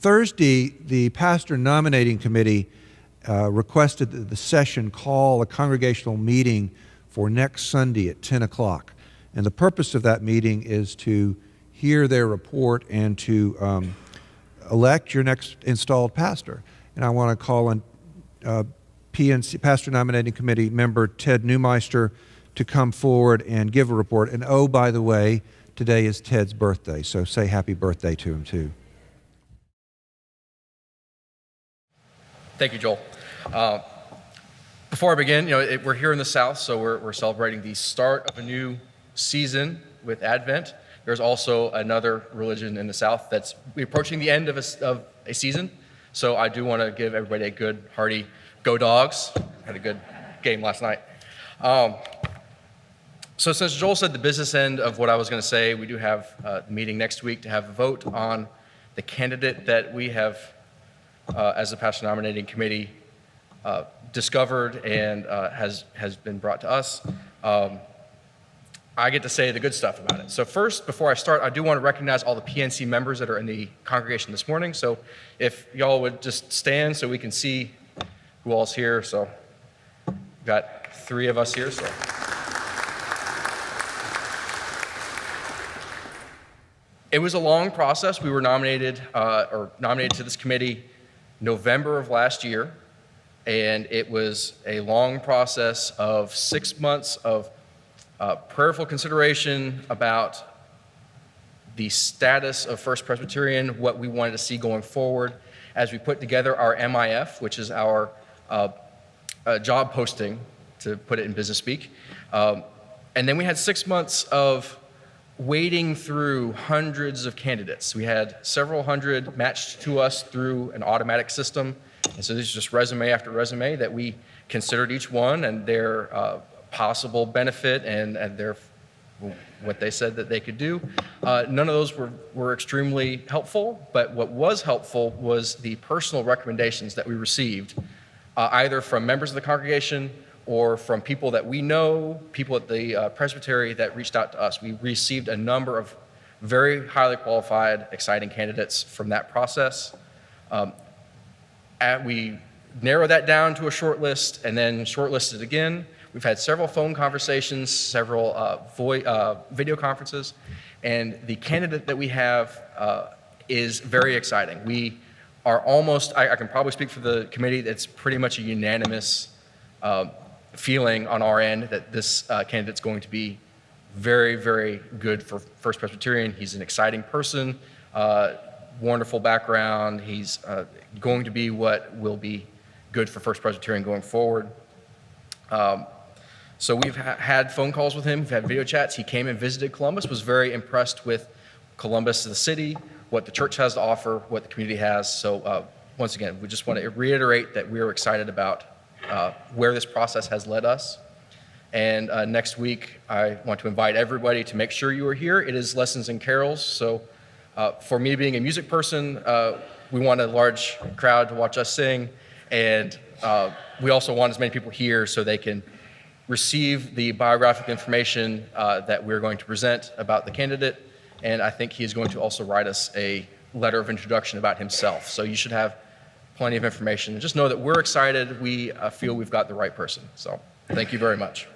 Thursday, the pastor nominating committee requested that the session call a congregational meeting for next Sunday at 10 o'clock. And the purpose of that meeting is to hear their report and to elect your next installed pastor. And I want to call on PNC, Pastor Nominating Committee member Ted Neumeister to come forward and give a report. And oh, by the way, today is Ted's birthday, so say happy birthday to him too. Thank you, Joel. Before I begin, we're here in the South, so we're celebrating the start of a new season with Advent. There's also another religion in the South that's approaching the end of a season. So I do want to give everybody a good, hearty go Dogs. Had a good game last night. So since Joel said the business end of what I was going to say, we do have a meeting next week to have a vote on the candidate that we have, as the pastor nominating committee, discovered and has been brought to us. I get to say the good stuff about it. So first, before I start, I do want to recognize all the PNC members that are in the congregation this morning. So if y'all would just stand so we can see who all's here. So we've got 3 of us here. So it was a long process. We were nominated to this committee November of last year. And it was a long process of 6 months of prayerful consideration about the status of First Presbyterian, what we wanted to see going forward as we put together our MIF, which is our job posting, to put it in business speak. And then we had 6 months of wading through hundreds of candidates. We had several hundred matched to us through an automatic system. And so this is just resume after resume that we considered each one and their possible benefit and their what they said that they could do. None of those were extremely helpful, but what was helpful was the personal recommendations that we received, either from members of the congregation or from people that we know, people at the Presbytery that reached out to us. We received a number of very highly qualified, exciting candidates from that process. We narrowed that down to a short list and then shortlisted again. We've had several phone conversations, several video conferences, and the candidate that we have is very exciting. We are almost, I can probably speak for the committee, it's pretty much a unanimous feeling on our end that this candidate's going to be very, very good for First Presbyterian. He's an exciting person, wonderful background. He's going to be what will be good for First Presbyterian going forward. So we've had phone calls with him, we've had video chats. He came and visited Columbus, was very impressed with Columbus, the city, what the church has to offer, what the community has. So once again, we just want to reiterate that we're excited about where this process has led us. And next week, I want to invite everybody to make sure you are here. It is Lessons and Carols. So for me being a music person, we want a large crowd to watch us sing. And we also want as many people here so they can receive the biographical information that we're going to present about the candidate. And I think he is going to also write us a letter of introduction about himself. So you should have plenty of information. Just know that we're excited. We feel we've got the right person. So thank you very much.